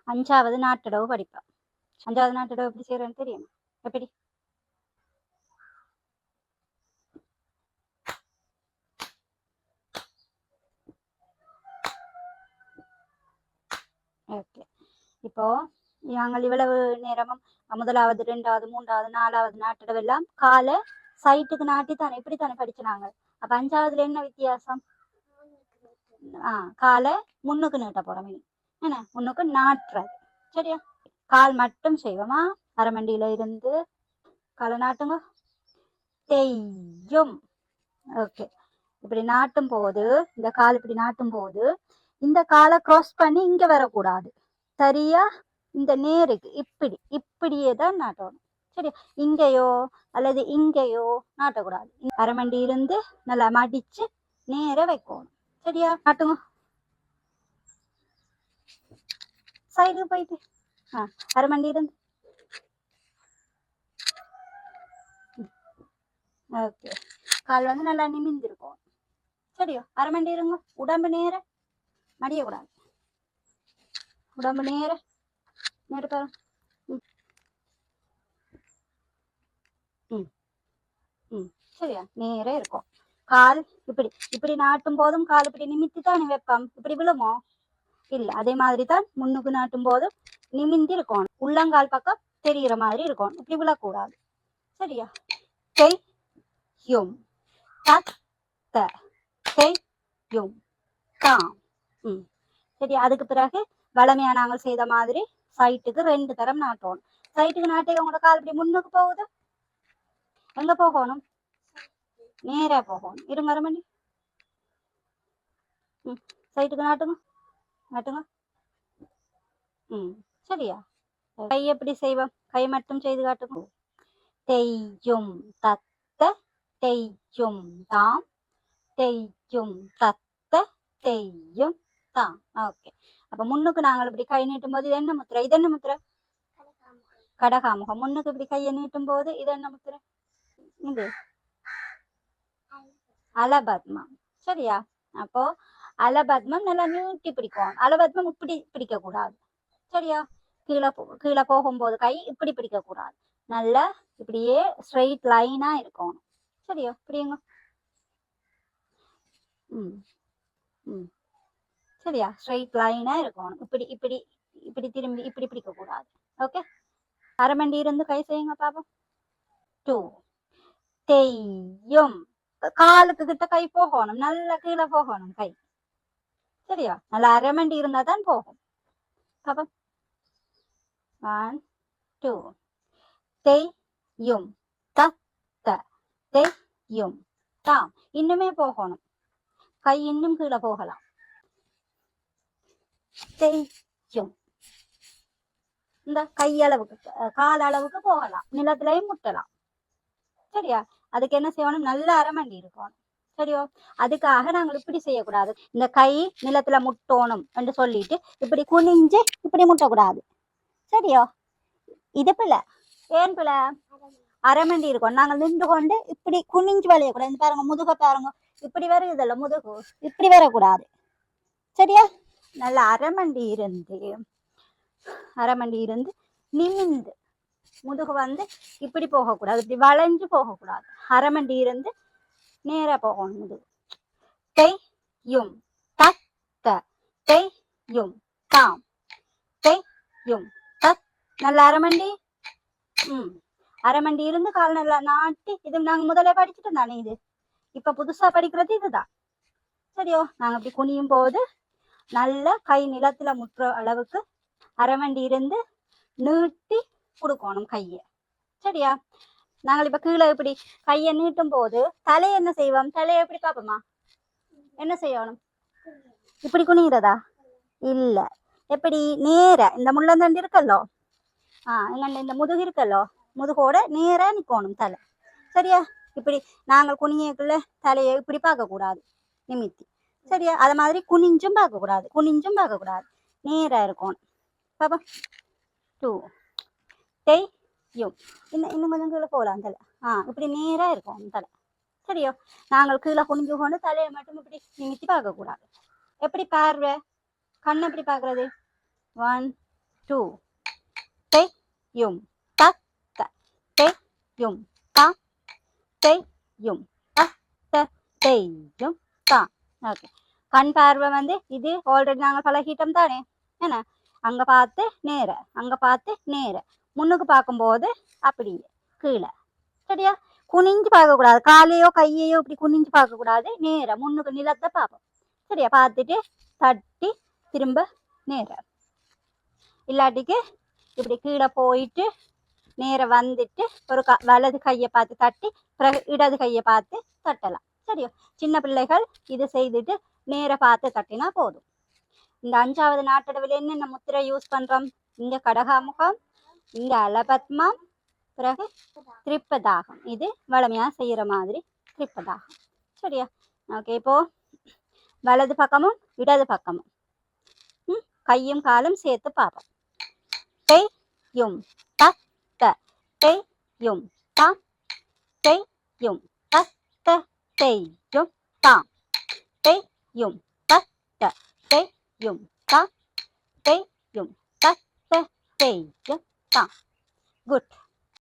அஞ்சாவது நாட்டடவு படிப்பேன். அஞ்சாவது நாட்டடவு எப்படி செய்யறேன்னு தெரியுமா? எப்படி? ஓகே, இப்போ நாங்கள் இவ்வளவு நேரமும் முதலாவது, ரெண்டாவது, மூன்றாவது, நாலாவது நாட்டடவு எல்லாம் காலை சைட்டுக்கு நாட்டித்தானே இப்படித்தானே படிச்சுனாங்க. அப்ப அஞ்சாவதுல என்ன வித்தியாசம்? காலை முன்னுக்கு நீட்ட போறோம். என்ன முன்னுக்கு நாட்டுறது. சரியா? கால் மட்டும் செய்வோமா? அரைமண்டியில இருந்து காலை நாட்டுங்க. தெய்யும். ஓகே, இப்படி நாட்டும் போது இந்த கால் இப்படி நாட்டும் போது இந்த காலை கிராஸ் பண்ணி இங்க வரக்கூடாது. சரியா? இந்த நேருக்கு இப்படியே தான் நாட்டணும். சரியா? இங்கேயோ அல்லது இங்கேயோ நாட்டக்கூடாது. அரைமண்டி இருந்து நல்லா மடிச்சு நேர வைக்கணும். சரியா? நாட்டுங்க. சைடு போயிட்டு அரைமண்டி இருந்து. ஓகே, கால் வந்து நல்லா நிமிந்திருக்கும். சரியோ? அரைமண்டி இருங்க. உடம்பு நேர மடியக்கூடாது. உடம்பு நேர பாருங்க. சரியா? நேரே இருக்கும். கால் இப்படி நாட்டும் போதும் கால் இப்படி நிமித்தி தான் வைப்போம். இப்படி விழுமோ? இல்ல. அதே மாதிரி தான் முன்னுக்கு நாட்டும் போதும் நிமிந்தி இருக்கணும். உள்ளங்கால் பக்கம் தெரிகிற மாதிரி இருக்கணும். இப்படி விழக்கூடாது. சரியா? செய்யும் தத்த செய்யும் தாம். சரியா? அதுக்கு பிறகு வளமையா நாங்கள் செய்த மாதிரி சைட்டுக்கு 2 தரம் நாட்டணும். சைட்டுக்கு நாட்டே உங்களோட கால் இப்படி முன்னுக்கு போகுது. எங்க போகணும்? நேரா போகணும். இருங்க அரைமணி. சைட்டுக்கு நாட்டுங்க. சரியா? கை எப்படி செய்வோம்? கை மட்டும் செய்து காட்டுங்க. தெய்யும் தத்த தெய்யும் தாம் தெய்யும் தத்த தெய்யும் தாம். ஓகே, அப்ப முன்னுக்கு நாங்கள் இப்படி கை நீட்டும் போது இது என்ன முத்திரை? இது என்ன முத்திரை? கடகாமுகம். முன்னுக்கு இப்படி கையை நீட்டும் போது இது என்ன முத்திரை? இது அலபத்மம். சரியா? அப்போ அலபத்மம் நல்லா நீட்டி பிடிக்கும். அலபத்மம் இப்படி பிடிக்க கூடாது. சரியா? கீழே போகும்போது கை இப்படி பிடிக்க கூடாது. நல்லா இப்படியே ஸ்ட்ரெயிட் லைனா இருக்கணும். சரியா? இப்படிங்க. சரியா? ஸ்ட்ரெயிட் லைனா இருக்கணும். இப்படி திரும்பி இப்படி பிடிக்க கூடாது. ஓகே, அரைமண்டி இருந்து கை செய்யுங்க பாப்போம். 2 தெய்யும். காலுக்கு கிட்ட கை போகணும். நல்லா கீழே போகணும் கை. சரியா? நல்லா அரைமண்டி இருந்தா தான் போகும். பாப்போம். 1 2 தெய்யும் தத்த தெய்யும் தாம். இன்னுமே போகணும். கை இன்னும் கீழே போகலாம். தெய்யும். இந்த கையளவுக்கு கால அளவுக்கு போகலாம். நிலத்திலையும் முட்டலாம். சரியா? அதுக்கு என்ன செய்யணும்? நல்ல அரைமண்டி இருக்கணும். சரியோ? அதுக்காக நாங்கள் இப்படி செய்யக்கூடாது. இந்த கை நிலத்துல முட்டணும் என்று சொல்லிட்டு இப்படி குனிஞ்சு இப்படி முட்டக்கூடாது. சரியோ? இது பிள்ளை. ஏன் பிள்ளை? அரைமண்டி இருக்கும். நாங்கள் நின்று கொண்டு இப்படி குனிஞ்சு வளையக்கூடாது. பாருங்க, முதுக பாருங்க, இப்படி வருதுல்ல முதுகு, இப்படி வரக்கூடாது. சரியா? நல்ல அரைமண்டி இருந்து நிமிந்து முதுகு வந்து இப்படி போகக்கூடாது. இப்படி வளைஞ்சு போகக்கூடாது. அரைமண்டி இருந்து நேரா போகணும். முதுகு. தெய்யும் தத்த தெய்யும் தாம் தெய்யும் தத். நல்ல அரைமண்டி. அரைமண்டி இருந்து கால் நல்லா நாட்டி. இது நாங்க முதல்ல படிச்சுட்டு தானே. இது இப்ப புதுசா படிக்கிறது இதுதான். சரியோ? நாங்க இப்படி குனியும் போது நல்ல கை நிலத்துல முற்ற அளவுக்கு அரைமண்டி இருந்து நீட்டி கொடுக்கணும் கைய. சரியா? நாங்கள் இப்ப கீழே இப்படி கையை நீட்டும் போது தலையை என்ன செய்வோம்? தலையை எப்படி பார்ப்போமா? என்ன செய்யணும்? இப்படி குனிகிறதா? இல்ல. எப்படி? நேர இந்த முள்ளந்தண்டு இருக்கல்லோ, எங்க இந்த முதுகு இருக்கல்லோ, முதுகோட நேரா நிக்கணும் தலை. சரியா? இப்படி நாங்கள் குனியக்குள்ள தலையை இப்படி பார்க்க கூடாது, நிமித்தி. சரியா? அது மாதிரி குனிஞ்சும் பார்க்க கூடாது, நேரா இருக்கணும். பாப்பா. 2 தெய்யும். இன்னும் கொஞ்சம் கீழே போகலாம் தலை. இப்படி நேரா இருக்கும் தலை. சரியோ? நாங்கள் கீழே குனிஞ்சு கொண்டு தலையை மட்டும் இப்படி நிமித்தி பார்க்க கூடாது. எப்படி பார்வை? கண்ணு எப்படி பார்க்கறது? 1 2 te yum ta ta te yum ta te yum ta ta te yum ta. Okay, கண் பார்வை வந்து இது ஆல்ரெடி நாங்கள் பழகிட்டோம் தானே. என்ன, அங்க பார்த்து நேர, அங்க பார்த்து நேர, முன்னுக்கு பார்க்கும்போது அப்படியே கீழே. சரியா, குனிஞ்சு பார்க்க கூடாது, காலையோ கையையோ இப்படி குனிஞ்சு பார்க்க கூடாது, நேர முன்னுக்கு நிலத்தை பார்ப்போம். சரியா, பார்த்துட்டு தட்டி திரும்ப நேர, இல்லாட்டிக்கு இப்படி கீழே போயிட்டு நேர வந்துட்டு ஒரு வலது கையை பார்த்து தட்டி பிறகு இடது கையை பார்த்து தட்டலாம். சரியா, சின்ன பிள்ளைகள் இது செய்துட்டு நேர பார்த்து தட்டினா போதும். இந்த 5வது நாட்டடவில் என்னென்ன முத்திரை யூஸ் பண்றோம்? இங்க கடகாமுகம், இங்க அலபத்மம், பிறகு திரிப்பதாகம். இது வளமையா செய்யற மாதிரி திரிப்பதாகம். சரியா, ஓகே. இப்போ வலது பக்கமும் இடது பக்கமும் கையும் காலும் சேர்த்து பார்ப்போம். டே யும் த த டே யும் த டே யும் த த டே யும் த டே யும் த த டே யும் த டே யும் த த டே யும் த. குட்.